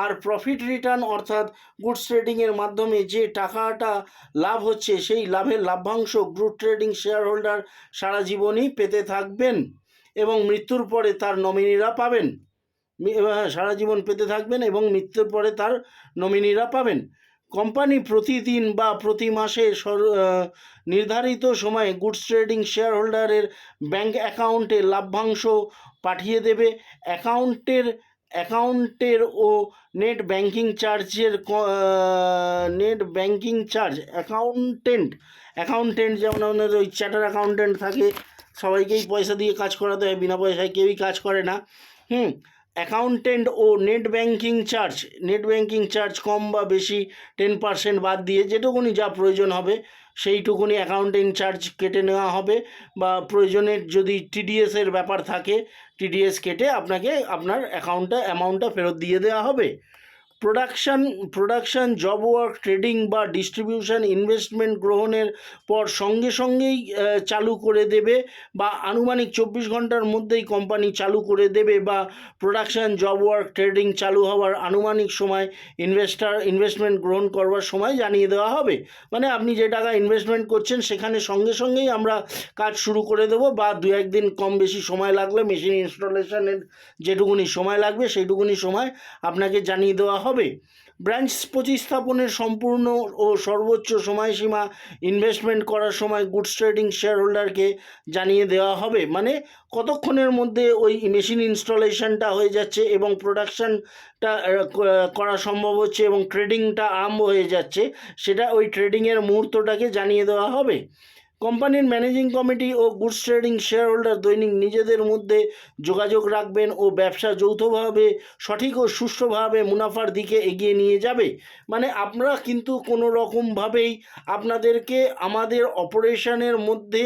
আর প্রফিট রিটার্ন অর্থাৎ গুডস ট্রেডিংয়ের মাধ্যমে যে টাকাটা লাভ হচ্ছে সেই লাভের লাভ্যাংশ গুডস ট্রেডিং শেয়ার হোল্ডার সারা জীবনই পেতে থাকবেন এবং মৃত্যুর পরে তার নমিনিরা পাবেন। সারা জীবন পেতে থাকবেন এবং মৃত্যুর পরে তার নমিনিরা পাবেন। কোম্পানি প্রতিদিন বা প্রতি মাসে নির্ধারিত সময়ে গুডস ট্রেডিং শেয়ার হোল্ডারের ব্যাংক অ্যাকাউন্টে লাভ্যাংশ পাঠিয়ে দেবে। অ্যাকাউন্টের ও নেট ব্যাংকিং চার্জ অ্যাকাউন্টেন্ট যেমন আমাদের ওই চার্টার অ্যাকাউন্টেন্ট থাকে, সবাইকেই পয়সা দিয়ে কাজ করাতে হয়, বিনা পয়সায় কেউই কাজ করে না। অ্যাকাউন্টেন্ট ও নেট ব্যাংকিং চার্জ কম বা বেশি 10% বাদ দিয়ে যেটুকুনি যা প্রয়োজন হবে সেইটুকুনি অ্যাকাউন্টিং চার্জ কেটে নেওয়া হবে, বা প্রয়োজনের যদি টিডিএসের ব্যাপার থাকে টিডিএস কেটে আপনাকে আপনার অ্যামাউন্টটা ফেরত দিয়ে দেওয়া হবে। প্রোডাকশন জব ওয়ার্ক ট্রেডিং বা ডিস্ট্রিবিউশন ইনভেস্টমেন্ট গ্রহণের পর সঙ্গে সঙ্গেই চালু করে দেবে বা আনুমানিক 24 ঘন্টার মধ্যেই কোম্পানি চালু করে দেবে, বা প্রোডাকশন জব ওয়ার্ক ট্রেডিং চালু হওয়ার আনুমানিক সময় ইনভেস্টমেন্ট গ্রহণ করবার সময় জানিয়ে দেওয়া হবে। মানে আপনি যে টাকা ইনভেস্টমেন্ট করছেন সেখানে সঙ্গে সঙ্গেই আমরা কাজ শুরু করে দেবো, বা 2-1 দিন কম বেশি সময় লাগলে মেশিন ইনস্টলেশনের যেটুকুনি সময় লাগবে সেইটুকুনি সময় আপনাকে জানিয়ে দেওয়া হবে। ব্রাঞ্চ প্রতিস্থাপনের সম্পূর্ণ ও সর্বোচ্চ সময়সীমা ইনভেস্টমেন্ট করার সময় গুডস ট্রেডিং শেয়ার হোল্ডারকে জানিয়ে দেওয়া হবে। মানে কতক্ষণের মধ্যে ওই মেশিন ইনস্টলেশনটা হয়ে যাচ্ছে এবং প্রোডাকশানটা করা সম্ভব হচ্ছে এবং ট্রেডিংটা আরম্ভ হয়ে যাচ্ছে, সেটা ওই ট্রেডিংয়ের মুহূর্তটাকে জানিয়ে দেওয়া হবে। কোম্পানির ম্যানেজিং কমিটি ও গুডস ট্রেডিং শেয়ার হোল্ডার দৈনিক নিজেদের মধ্যে যোগাযোগ রাখবেন ও ব্যবসা যৌথভাবে সঠিক ও সুষ্ঠুভাবে মুনাফার দিকে এগিয়ে নিয়ে যাবে। মানে আপনারা কিন্তু কোনো রকমভাবেই আপনাদেরকে আমাদের অপারেশনের মধ্যে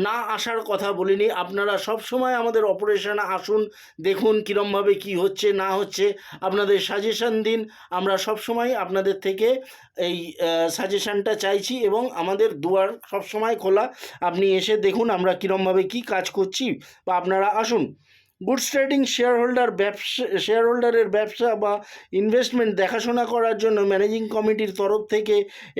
না আসার কথা বলিনি। আপনারা সব সময় আমাদের অপারেশনে আসুন, দেখুন কীরমভাবে কি হচ্ছে না হচ্ছে, আপনাদের সাজেশন দিন। আমরা সব সময় আপনাদের থেকে এই সাজেশনটা চাইছি এবং আমাদের দুয়ার সবসময় খোলা। আপনি এসে দেখুন আমরা কীরমভাবে কি কাজ করছি, বা আপনারা আসুন। গুডস ট্রেডিং শেয়ার হোল্ডারের ব্যবসা বা ইনভেস্টমেন্ট দেখাশোনা করার জন্য ম্যানেজিং কমিটির তরফ থেকে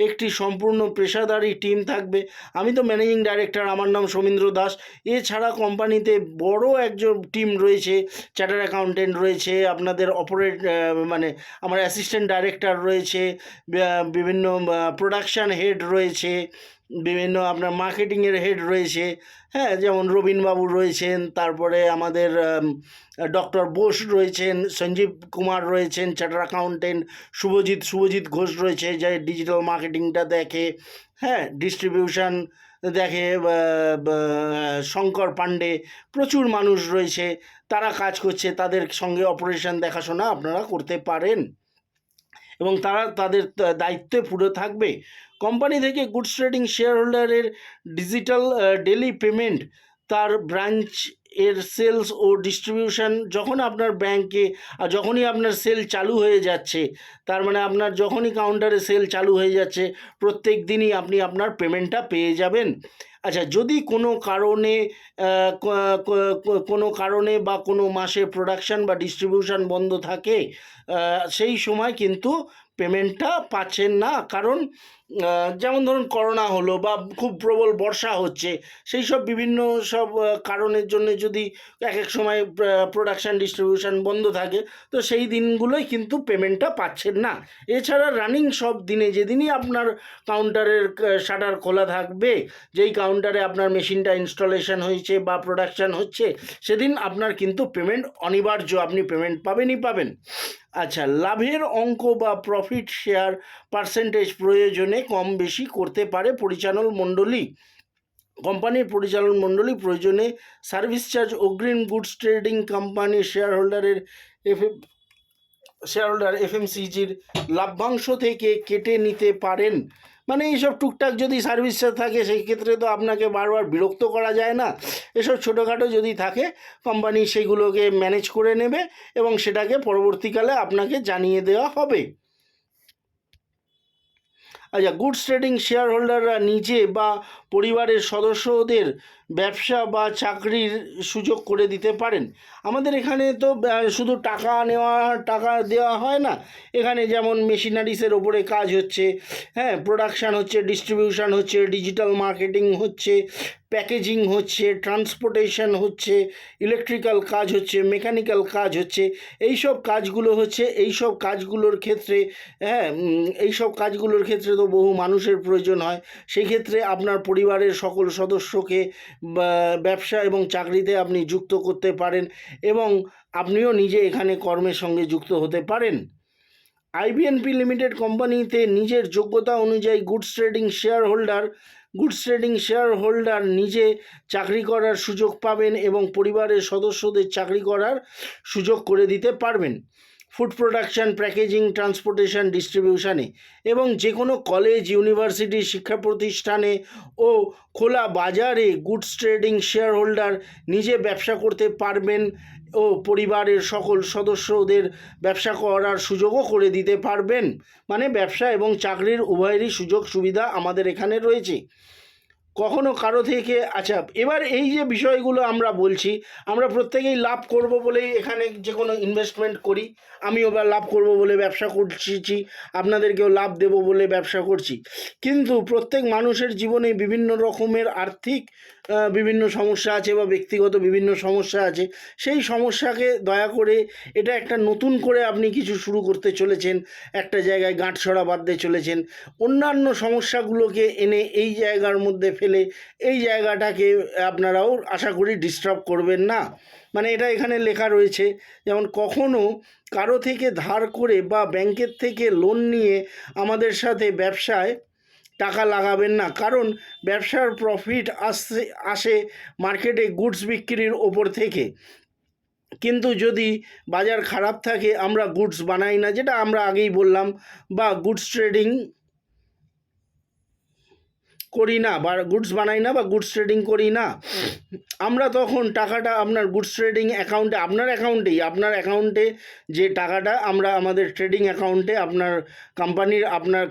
একটি সম্পূর্ণ পেশাদারি টিম থাকবে। আমি তো ম্যানেজিং ডাইরেক্টর, আমার নাম সমীন্দ্র দাস। এছাড়া কোম্পানিতে বড় একজন টিম রয়েছে, চার্টার অ্যাকাউন্টেন্ট রয়েছে, আপনাদের মানে আমার অ্যাসিস্ট্যান্ট ডাইরেক্টর রয়েছে, বিভিন্ন প্রোডাকশান হেড রয়েছে, বিভিন্ন আপনার মার্কেটিংয়ের হেড রয়েছে, হ্যাঁ, যেমন রবীনবাবু রয়েছেন, তারপরে আমাদের ডক্টর বোস রয়েছেন, সঞ্জীব কুমার রয়েছেন চার্টার অ্যাকাউন্টেন্ট, শুভজিৎ ঘোষ রয়েছে যে ডিজিটাল মার্কেটিংটা দেখে, হ্যাঁ, ডিস্ট্রিবিউশন দেখে, শঙ্কর পাণ্ডে, প্রচুর মানুষ রয়েছে, তারা কাজ করছে, তাদের সঙ্গে অপারেশন দেখাশোনা আপনারা করতে পারেন এবং তারা তাদের দায়িত্বে পুরো থাকবে। কোম্পানি থেকে গুডস ট্রেডিং শেয়ার হোল্ডারের ডিজিটাল ডেলি পেমেন্ট, তার ব্রাঞ্চ এর সেলস ও ডিস্ট্রিবিউশন, যখন আপনার ব্যাংকে যখনই আপনার সেল চালু হয়ে যাচ্ছে, তার মানে আপনার যখনই কাউন্টারে সেল চালু হয়ে যাচ্ছে প্রত্যেক দিনই আপনি আপনার পেমেন্টটা পেয়ে যাবেন। আচ্ছা, যদি কোনো কারণে বা কোনো মাসে প্রোডাকশান বা ডিস্ট্রিবিউশন বন্ধ থাকে, সেই সময় কিন্তু পেমেন্টটা পাচ্ছেন না। কারণ যেমন ধরুন করোনা হলো বা খুব প্রবল বর্ষা হচ্ছে, সেই সব বিভিন্ন সব কারণের জন্য যদি এক সময় প্রোডাকশান ডিস্ট্রিবিউশন বন্ধ থাকে, তো সেই দিনগুলোই কিন্তু পেমেন্টটা পাচ্ছেন না। এছাড়া রানিং সব দিনে, যেদিনই আপনার কাউন্টারের শাটার খোলা থাকবে, যেই কাউন্টারে আপনার মেশিনটা ইনস্টলেশন হয়েছে বা প্রোডাকশান হচ্ছে, সেদিন আপনার কিন্তু পেমেন্ট অনিবার্য, আপনি পেমেন্ট পাবেন। আচ্ছা, লাভের অঙ্ক বা প্রফিট শেয়ার পার্সেন্টেজ প্রয়োজনে কম বেশি করতে পারে পরিচালন মণ্ডলী। কোম্পানির পরিচালন মণ্ডলী প্রয়োজনে সার্ভিস চার্জ অগ্রিম গুডস ট্রেডিং কোম্পানির শেয়ার হোল্ডার এফএমসিজির লাভ্যাংশ থেকে কেটে নিতে পারেন। মানে এইসব টুকটাক যদি সার্ভিস চার্জ থাকে, সেই ক্ষেত্রে তো আপনাকে বারবার বিরক্ত করা যায় না। এসব ছোটোখাটো যদি থাকে, কোম্পানি সেগুলোকে ম্যানেজ করে নেবে এবং সেটাকে পরবর্তীকালে আপনাকে জানিয়ে দেওয়া হবে। আচ্ছা, গুডস ট্রেডিং শেয়ার হোল্ডাররা নিজে বা পরিবারের সদস্যদের ব্যবসা বা চাকরির সুযোগ করে দিতে পারেন। আমাদের এখানে তো শুধু টাকা দেওয়া হয় না, এখানে যেমন মেশিনারিসের ওপরে কাজ হচ্ছে, হ্যাঁ, প্রোডাকশান হচ্ছে, ডিস্ট্রিবিউশন হচ্ছে, ডিজিটাল মার্কেটিং হচ্ছে, প্যাকেজিং হচ্ছে, ট্রান্সপোর্টেশন হচ্ছে, ইলেকট্রিক্যাল কাজ হচ্ছে, মেকানিক্যাল কাজ হচ্ছে, এই সব কাজগুলো হচ্ছে। এই সব কাজগুলোর ক্ষেত্রে তো বহু মানুষের প্রয়োজন হয়। সেই ক্ষেত্রে আপনার পরিবারের সকল সদস্যকে ব্যবসা এবং চাকরিতে আপনি যুক্ত করতে পারেন এবং আপনিও নিজে এখানে কর্মের সঙ্গে যুক্ত হতে পারেন। আইবিএনপি লিমিটেড কোম্পানিতে নিজের যোগ্যতা অনুযায়ী গুডস ট্রেডিং শেয়ার হোল্ডার নিজে চাকরি করার সুযোগ পাবেন এবং পরিবারের সদস্যদের চাকরি করার সুযোগ করে দিতে পারবেন। ফুড প্রোডাকশান, প্যাকেজিং, ট্রান্সপোর্টেশন, ডিস্ট্রিবিউশনে এবং যে কোনো কলেজ, ইউনিভার্সিটি, শিক্ষা প্রতিষ্ঠানে ও খোলা বাজারে গুডস ট্রেডিং শেয়ার হোল্ডার নিজে ব্যবসা করতে পারবেন ও পরিবারের সকল সদস্যদের ব্যবসা করার সুযোগও করে দিতে পারবেন। মানে ব্যবসা এবং চাকরির উভয়েরই সুযোগ সুবিধা আমাদের এখানে রয়েছে। কখনো কারো থেকে আচ্ছা, এবার এই যে বিষয়গুলো আমরা বলছি, আমরা প্রত্যেকেই লাভ করব বলেই এখানে যে কোনো ইনভেস্টমেন্ট করি। আমিও বা লাভ করব বলে ব্যবসা করছি, আপনাদেরকেও লাভ দেব বলে ব্যবসা করছি। কিন্তু প্রত্যেক মানুষের জীবনে বিভিন্ন রকমের আর্থিক বিভিন্ন সমস্যা আছে বা ব্যক্তিগত বিভিন্ন সমস্যা আছে। সেই সমস্যাকে দয়া করে, এটা একটা নতুন করে আপনি কিছু শুরু করতে চলেছেন, একটা জায়গায় গাঁটছড়া বাঁধতে চলেছেন, অন্যান্য সমস্যাগুলোকে এনে এই জায়গার মধ্যে ফেলে এই জায়গাটাকে আপনারাও আশা করি ডিস্টার্ব করবেন না। মানে এটা এখানে লেখা রয়েছে, যেমন কখনো কারো থেকে ধার করে বা ব্যাংকের থেকে লোন নিয়ে আমাদের সাথে ব্যবসায় টাকা লাগাবেন না, কারণ ব্যবসার প্রফিট আসে মার্কেটে গুডস বিক্রির ওপর থেকে। কিন্তু যদি বাজার খারাপ থাকে আমরা গুডস বানাই না, যেটা আমরা আগেই বললাম, বা গুডস ট্রেডিং করি না, বা গুডস বানাই না, বা গুডস ট্রেডিং করি না, আমরা তখন টাকাটা আপনার গুডস ট্রেডিং অ্যাকাউন্টে, আপনার অ্যাকাউন্টে যে টাকাটা আমরা আমাদের ট্রেডিং অ্যাকাউন্টে আপনার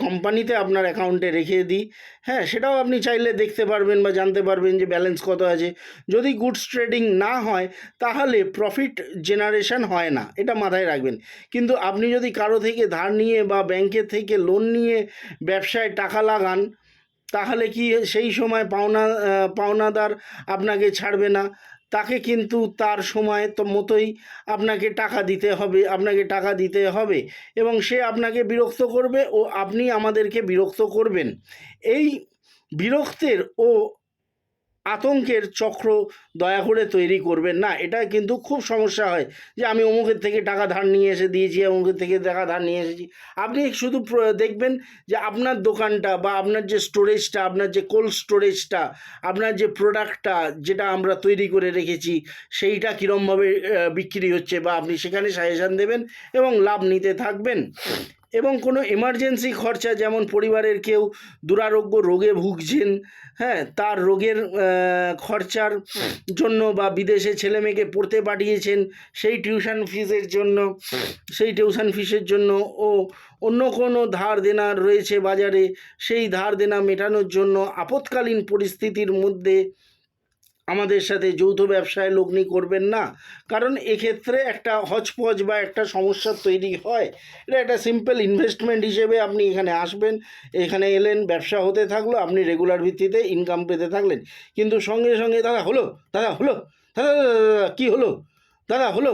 কোম্পানিতে আপনার অ্যাকাউন্টে রেখে দিই। হ্যাঁ, সেটাও আপনি চাইলে দেখতে পারবেন বা জানতে পারবেন যে ব্যালেন্স কত আছে। যদি গুডস ট্রেডিং না হয় তাহলে প্রফিট জেনারেশন হয় না, এটা মাথায় রাখবেন। কিন্তু আপনি যদি কারো থেকে ধার নিয়ে বা ব্যাংকের থেকে লোন নিয়ে ব্যবসায় টাকা লাগান, তাহলে কি সেই সময় পাওনাদার আপনাকে ছাড়বে না, তাকে কিন্তু তার সময় তো মতোই আপনাকে টাকা দিতে হবে এবং সে আপনাকে বিরক্ত করবে ও আপনি আমাদেরকে বিরক্ত করবেন। এই বিরক্তের ও আতঙ্কের চক্র দয়া করে তৈরি করবেন না। এটা কিন্তু খুব সমস্যা হয় যে আমি অমুকের থেকে টাকা ধার নিয়ে এসে দিয়েছি, অমুকের থেকে টাকা ধার নিয়ে এসেছি। আপনি শুধু দেখবেন যে আপনার দোকানটা বা আপনার যে স্টোরেজটা, আপনার যে কোল্ড স্টোরেজটা, আপনার যে প্রোডাক্টটা যেটা আমরা তৈরি করে রেখেছি, সেইটা কীরমভাবে বিক্রি হচ্ছে, বা আপনি সেখানে সাজেশান দেবেন এবং লাভ নিতে থাকবেন। এবং কোনো এমার্জেন্সি খরচা, যেমন পরিবারের কেউ দুরারোগ্য রোগে ভুগছেন, হ্যাঁ, তার রোগের খরচার জন্য বা বিদেশে ছেলেমেয়েকে পড়তে পাঠিয়েছেন, সেই টিউশন ফিসের জন্য ও অন্য কোনো ধার দেনা রয়েছে বাজারে, সেই ধার দেনা মেটানোর জন্য আপৎকালীন পরিস্থিতির মধ্যে আমাদের সাথে যৌথ ব্যবসায় লগ্নি করবেন না, কারণ এক্ষেত্রে একটা হচপচ বা একটা সমস্যা তৈরি হয়। এটা একটা সিম্পল ইনভেস্টমেন্ট হিসেবে আপনি এখানে আসবেন, এখানে এলেন, ব্যবসা হতে থাকলো, আপনি রেগুলার ভিত্তিতে ইনকাম পেতে থাকলেন। কিন্তু সঙ্গে সঙ্গে দাদা হলো কী হলো, দাদা হলো,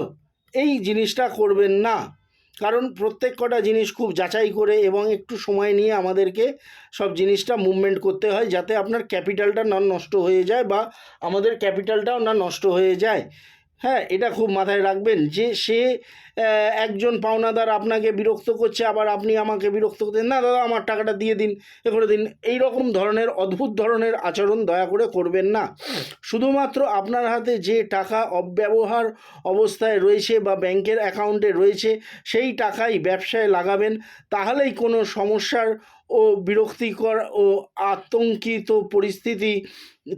এই জিনিসটা করবেন না। কারণ প্রত্যেক কটা জিনিস খুব যাচাই করে এবং একটু সময় নিয়ে আমাদেরকে সব জিনিসটা মুভমেন্ট করতে হয়, যাতে আপনার ক্যাপিটালটা না নষ্ট হয়ে যায় বা আমাদের ক্যাপিটালটাও না নষ্ট হয়ে যায়। হ্যাঁ, এটা খুব মাথায় রাখবেন যে সে একজন পাওনাদার আপনাকে বিরক্ত করছে, আবার আপনি আমাকে বিরক্ত করতেন, না দাদা আমার টাকাটা দিয়ে দিন, এ করে দিন, এই রকম ধরনের অদ্ভুত ধরনের আচরণ দয়া করে করবেন না। শুধুমাত্র আপনার হাতে যে টাকা অব্যবহার অবস্থায় রয়েছে বা ব্যাংকের অ্যাকাউন্টে রয়েছে, সেই টাকাই ব্যবসায় লাগাবেন, তাহলেই কোনো সমস্যার ও বিরক্তিকর ও আতঙ্কিত পরিস্থিতি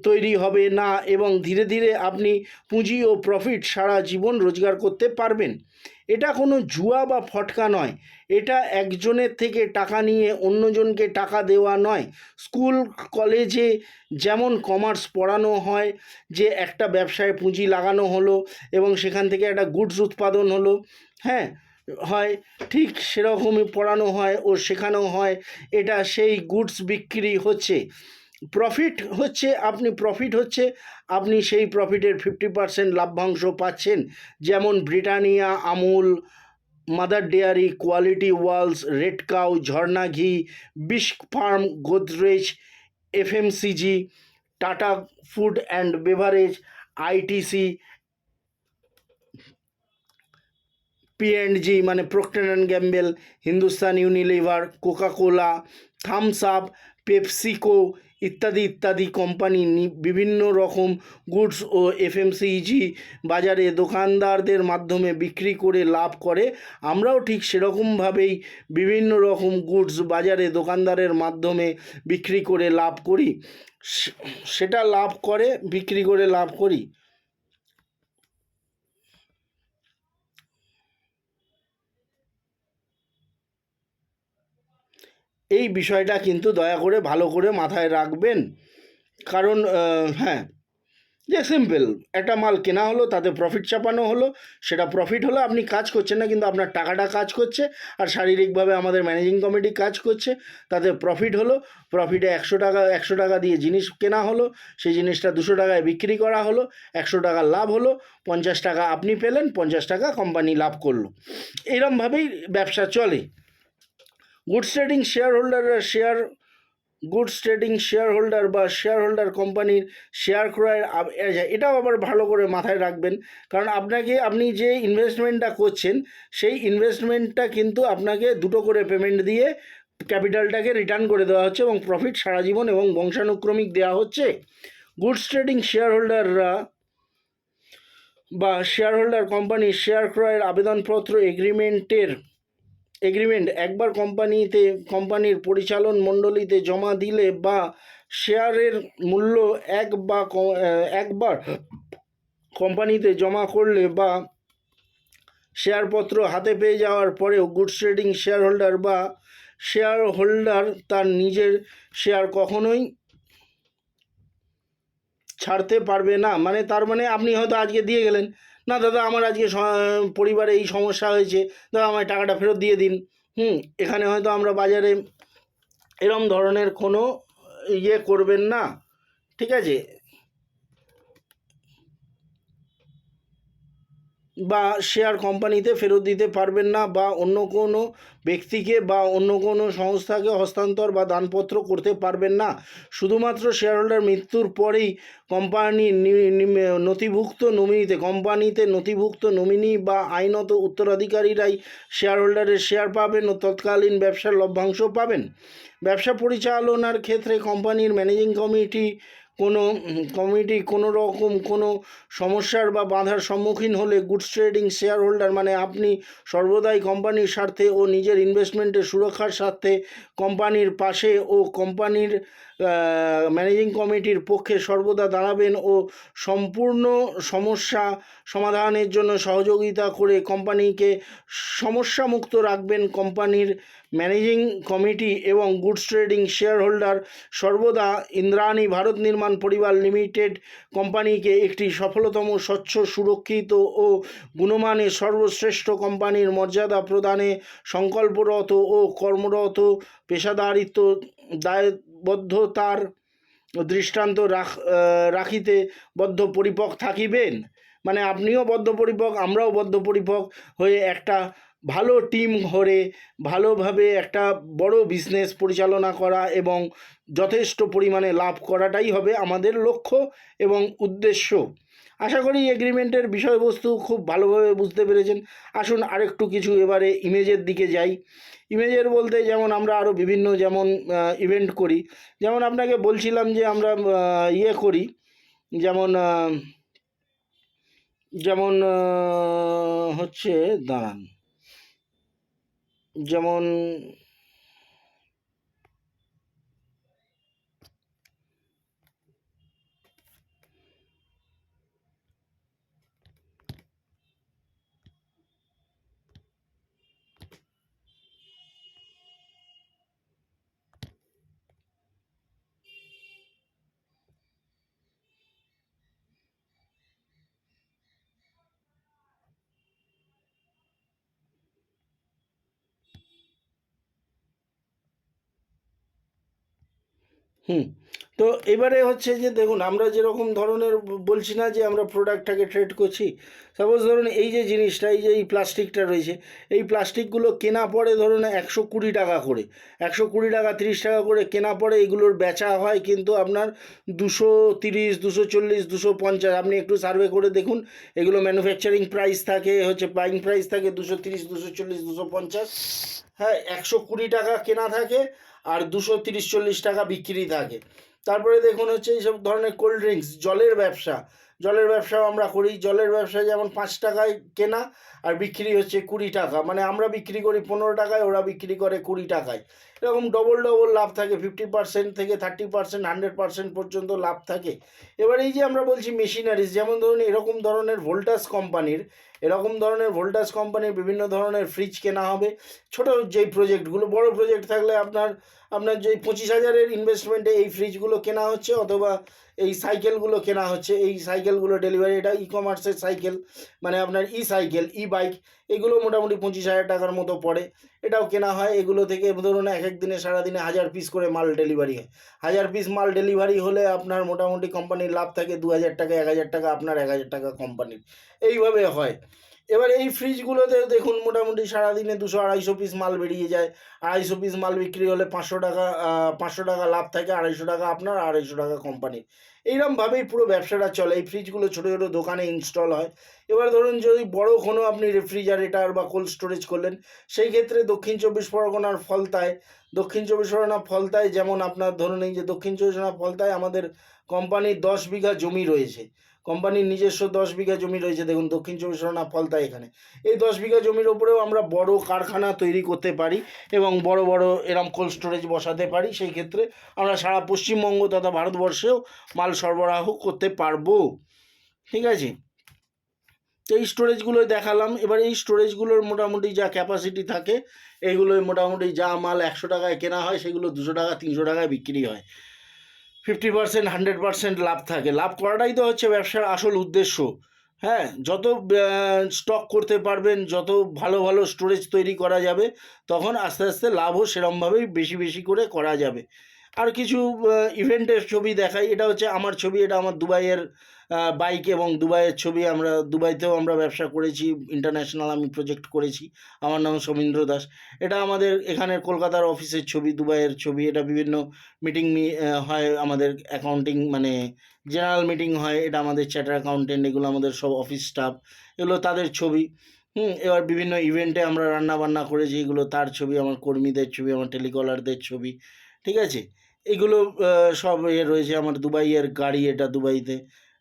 তৈরি হবে না এবং ধীরে ধীরে আপনি পুঁজি ও প্রফিট সারা জীবন রোজগার করতে পারবেন। এটা কোনো জুয়া বা ফটকা নয়, এটা একজনের থেকে টাকা নিয়ে অন্যজনকে টাকা দেওয়া নয়। স্কুল কলেজে যেমন কমার্স পড়ানো হয়, যে একটা ব্যবসায় পুঁজি লাগানো হলো এবং সেখান থেকে একটা গুডস উৎপাদন হলো, হ্যাঁ হয়, ঠিক সেরকমই পড়ানো হয় ও শেখানো হয় এটা সেই গুডস বিক্রি হচ্ছে, প্রফিট হচ্ছে আপনি সেই প্রফিটের 50% লভ্যাংশ পাচ্ছেন। যেমন Britannia, Amul, Mother Dairy, Kwality Walls, Red Cow, Jharna ghee, Bisk Farm, Godrej, FMCG, Tata food and beverage, ITC, P&G মানে Procter and Gamble, Hindustan Unilever, Coca Cola, Thums Up, PepsiCo ইত্যাদি কোম্পানি বিভিন্ন রকম গুডস ও এফএমসিজি বাজারে দোকানদারদের মাধ্যমে বিক্রি করে লাভ করে। আমরাও ঠিক সেরকমভাবেই বিভিন্ন রকম গুডস বাজারে দোকানদারের মাধ্যমে বিক্রি করে লাভ করি, বিক্রি করে লাভ করি। এই বিষয়টা কিন্তু দয়া করে ভালো করে মাথায় রাখবেন। কারণ হ্যাঁ, যে সিম্পল একটা মাল কেনা হলো, তাতে প্রফিট চাপানো হলো, সেটা প্রফিট হলো, আপনি কাজ করছেন না কিন্তু আপনার টাকাটা কাজ করছে, আর শারীরিকভাবে আমাদের ম্যানেজিং কমিটি কাজ করছে, তাতে প্রফিট হলো। প্রফিটে 100 টাকা দিয়ে জিনিস কেনা হলো, সেই জিনিসটা 200 টাকায় বিক্রি করা হলো, 100 টাকা লাভ হলো, 50 টাকা আপনি পেলেন, 50 টাকা কোম্পানি লাভ করলো। এরমভাবেই ব্যবসা চলে। গুডস ট্রেডিং শেয়ার হোল্ডার বা শেয়ার হোল্ডার কোম্পানির শেয়ার ক্রয়ের এটাও আবার ভালো করে মাথায় রাখবেন। কারণ আপনি যে ইনভেস্টমেন্টটা করছেন, সেই ইনভেস্টমেন্টটা কিন্তু আপনাকে দুটো করে পেমেন্ট দিয়ে ক্যাপিটালটাকে রিটার্ন করে দেওয়া হচ্ছে এবং প্রফিট সারা জীবন এবং বংশানুক্রমিক দেওয়া হচ্ছে। গুডস ট্রেডিং শেয়ার হোল্ডাররা বা শেয়ার হোল্ডার কোম্পানির শেয়ার ক্রয়ের আবেদনপত্র এগ্রিমেন্ট একবার কোম্পানির পরিচালন মণ্ডলীতে জমা দিলে বা শেয়ারের মূল্য একবার কোম্পানিতে জমা করলে বা শেয়ারপত্র হাতে পেয়ে যাওয়ার পরেও গুডস ট্রেডিং শেয়ার হোল্ডার তার নিজের শেয়ার কখনোই ছাড়তে পারবে না। তার মানে আপনি হয়তো আজকে দিয়ে গেলেন, না দাদা আমার আজকে পরিবারে এই সমস্যা হয়েছে, দাদা আমার টাকাটা ফেরত দিয়ে দিন। এখানে হয়তো আমরা বাজারে এরম ধরনের কোনো করবেন না, ঠিক আছে? বা শেয়ার কোম্পানিতে ফেরত দিতে পারবেন না, বা অন্য কোনো ব্যক্তিকে বা অন্য কোনো সংস্থাকে হস্তান্তর বা দানপত্র করতে পারবেন না। শুধুমাত্র শেয়ার হোল্ডার মৃত্যুর পরেই কোম্পানিতে নথিভুক্ত নমিনি বা আইনত উত্তরাধিকারীরাই শেয়ার হোল্ডারের শেয়ার পাবেন ও তৎকালীন ব্যবসার লভ্যাংশ পাবেন। ব্যবসা পরিচালনার ক্ষেত্রে কোম্পানির ম্যানেজিং কমিটি কোনো রকম কোনো সমস্যার বা বাধার সম্মুখীন হলে গুডস ট্রেডিং শেয়ার হোল্ডার আপনি সর্বদাই কোম্পানির স্বার্থে ও নিজের ইনভেস্টমেন্টের সুরক্ষার স্বার্থে কোম্পানির পাশে ও কোম্পানির ম্যানেজিং কমিটির পক্ষে সর্বদা দাঁড়াবেন ও সম্পূর্ণ সমস্যা সমাধানের জন্য সহযোগিতা করে কোম্পানিকে সমস্যামুক্ত রাখবেন। কোম্পানির ম্যানেজিং কমিটি এবং গুডস ট্রেডিং শেয়ার হোল্ডার সর্বদা ইন্দ্রাণী ভারত নির্মাণ পরিবার লিমিটেড কোম্পানিকে একটি সফলতম, স্বচ্ছ, সুরক্ষিত ও গুণমানের সর্বশ্রেষ্ঠ কোম্পানির মর্যাদা প্রদানে সংকল্পরত ও কর্মরত পেশাদারিত্ব দায়বদ্ধতার দৃষ্টান্ত রাখিতে বদ্ধপরিপক থাকিবেন। আপনিও বদ্ধপরিপক, আমরাও বদ্ধপরিপক হয়ে একটা ভালো টিম করে ভালোভাবে একটা বড় বিজনেস পরিচালনা করা এবং যথেষ্ট পরিমাণে লাভ করাটাই হবে আমাদের লক্ষ্য এবং উদ্দেশ্য। আশা করি এগ্রিমেন্টের বিষয়বস্তু খুব ভালোভাবে বুঝতে পেরেছেন। আসুন আরেকটু কিছু এবারে ইমেজের দিকে যাই। ইমেজের বলতে যেমন আমরা আরও বিভিন্ন ইভেন্ট করি, যেমন আপনাকে বলছিলাম যে আমরা করি, যেমন হচ্ছে দাঁড়ান, যেমন তো এবারে হচ্ছে যে দেখুন, আমরা যেরকম ধরনের বলছি না যে আমরা প্রোডাক্টটাকে ট্রেড করছি। সাপোজ ধরুন এই যে জিনিসটা, এই প্লাস্টিকটা রয়েছে, এই প্লাস্টিকগুলো কেনা পড়ে ধরুন 120 টাকা করে, 120 টাকা 30 টাকা করে কেনা পড়ে। এগুলোর বেচা হয় কিন্তু আপনার 230, 240, 250। আপনি একটু সার্ভে করে দেখুন, এগুলো ম্যানুফ্যাকচারিং প্রাইস থাকে, বাইং প্রাইস থাকে 230, 240, 250। হ্যাঁ, 120 টাকা কেনা থাকে আর 230-40 টাকা বিক্রি থাকে। তারপরে দেখুন হচ্ছে এইসব ধরনের কোল্ড ড্রিঙ্কস, জলের ব্যবসাও আমরা করি। জলের ব্যবসা যেমন 5 টাকায় কেনা আর বিক্রি হচ্ছে 20 টাকা, আমরা বিক্রি করি 15 টাকায়, ওরা বিক্রি করে 20 টাকায়। এরকম ডবল ডবল লাভ থাকে, 50% থেকে 30%, 100% পর্যন্ত লাভ থাকে। এবার এই যে আমরা বলছি মেশিনারিজ, যেমন ধরুন এরকম ধরনের ভোল্টাস কোম্পানির বিভিন্ন ধরনের ফ্রিজ কেনা হবে। ছোটো যেই প্রজেক্টগুলো, বড় প্রজেক্ট থাকলে আপনার যে 25,000-এর ইনভেস্টমেন্টে এই ফ্রিজগুলো কেনা হচ্ছে, অথবা এই সাইকেলগুলো কেনা হচ্ছে। এই সাইকেলগুলো ডেলিভারি, এটা ই কমার্সের সাইকেল, মানে আপনার সাইকেল, বাইক, এগুলো মোটামুটি 25,000 টাকার মতো পড়ে। এটাও কেনা হয়। এগুলো থেকে ধরুন এক এক দিনে, সারাদিনে 1000 পিস করে মাল ডেলিভারি হয়। 1000 পিস মাল ডেলিভারি হলে আপনার মোটামুটি কোম্পানির লাভ থাকে 2000 টাকা, 1000 টাকা আপনার, 1000 টাকা কোম্পানির, এইভাবে হয়। এবার এই ফ্রিজগুলোতে দেখুন মোটামুটি সারাদিনে 200-250 পিস মাল বেরিয়ে যায়। 250 পিস মাল বিক্রি হলে 500 টাকা লাভ থাকে, 250 টাকা আপনার, 250 টাকা কোম্পানির। এইরকমভাবেই পুরো ব্যবসাটা চলে। এই ফ্রিজগুলো ছোটো ছোটো দোকানে ইনস্টল হয়। এবার ধরুন যদি বড় কোনো আপনি রেফ্রিজারেটার বা কোল্ড স্টোরেজ করলেন, সেই ক্ষেত্রে দক্ষিণ চব্বিশ পরগনার ফলতায় যেমন আপনার ধরুন এই যে দক্ষিণ চব্বিশ পরগনা ফলতায় আমাদের কোম্পানির 10 বিঘা জমি রয়েছে। কোম্পানির নিজস্ব 10 বিঘা জমি রয়েছে, দেখুন দক্ষিণ চব্বিশ পরগনা ফলতায়। এখানে এই 10 বিঘা জমির ওপরেও আমরা বড় কারখানা তৈরি করতে পারি এবং বড় বড় এরম কোল্ড স্টোরেজ বসাতে পারি। সেই ক্ষেত্রে আমরা সারা পশ্চিমবঙ্গ তথা ভারতবর্ষেও মাল সরবরাহ করতে পারবো। ঠিক আছে, তো এই স্টোরেজগুলোই দেখালাম। এবার এই স্টোরেজগুলোর মোটামুটি যা ক্যাপাসিটি থাকে, এইগুলোই মোটামুটি যা মাল 100 টাকায় কেনা হয়, সেগুলো 200 টাকা 300 টাকায় বিক্রি হয়। 50%, 100% লাভ থাকে। লাভ করাটাই তো হচ্ছে ব্যবসার আসল উদ্দেশ্য। হ্যাঁ, যত স্টক করতে পারবেন, যত ভালো ভালো স্টোরেজ তৈরি করা যাবে, তখন আস্তে আস্তে লাভও সেরমভাবেই বেশি বেশি করে করা যাবে। আর কিছু ইভেন্টের ছবি দেখাই। এটা হচ্ছে আমার ছবি, এটা আমার দুবাইয়ের বাইক এবং দুবাইয়ের ছবি। আমরা দুবাইতেও আমরা ব্যবসা করেছি, ইন্টারন্যাশনাল আমি প্রজেক্ট করেছি। আমার নাম সমীন্দ্র দাস। এটা আমাদের এখানের কলকাতার অফিসের ছবি, দুবাইয়ের ছবি। এটা বিভিন্ন মিটিং হয় আমাদের, অ্যাকাউন্টিং মানে জেনারেল মিটিং হয়, এটা আমাদের চার্টার অ্যাকাউন্টেন্ট, এগুলো আমাদের সব অফিস স্টাফ, এগুলো তাদের ছবি। এবার বিভিন্ন ইভেন্টে আমরা রান্নাবান্না করেছি, এগুলো তার ছবি, আমার কর্মীদের ছবি, আমার টেলিকলারদের ছবি। ঠিক আছে, এগুলো সব রয়েছে। আমার দুবাইয়ের গাড়ি, এটা দুবাইতে।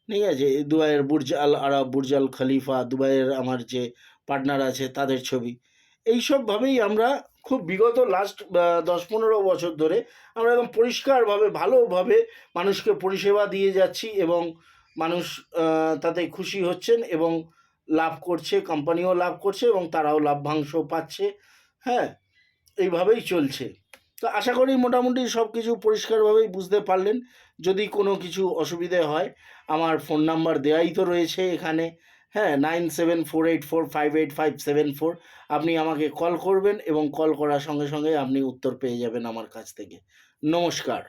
ঠিক আছে, দুবাইয়ের বুর্জ আল আরব, বুর্জ আল খলিফা, দুবাইয়ের আমার যে পার্টনার আছে তাদের ছবি। এইসবভাবেই আমরা খুব বিগত লাস্ট 10-15 বছর ধরে আমরা একদম পরিষ্কারভাবে, ভালোভাবে মানুষকে পরিষেবা দিয়ে যাচ্ছি এবং মানুষ তাতে খুশি হচ্ছেন এবং লাভ করছে, কোম্পানিও লাভ করছে এবং তারাও লাভ্যাংশ পাচ্ছে। হ্যাঁ, এইভাবেই চলছে। তো আশা করি মোটামুটি সব কিছু পরিষ্কারভাবেই বুঝতে পারলেন। যদি কোনো কিছু অসুবিধে হয়, আমার ফোন নাম্বার দেওয়াই তো রয়েছে এখানে। হ্যাঁ, 9748458574। আপনি আমাকে কল করবেন এবং কল করার সঙ্গে সঙ্গে আপনি উত্তর পেয়ে যাবেন আমার কাছ থেকে। নমস্কার।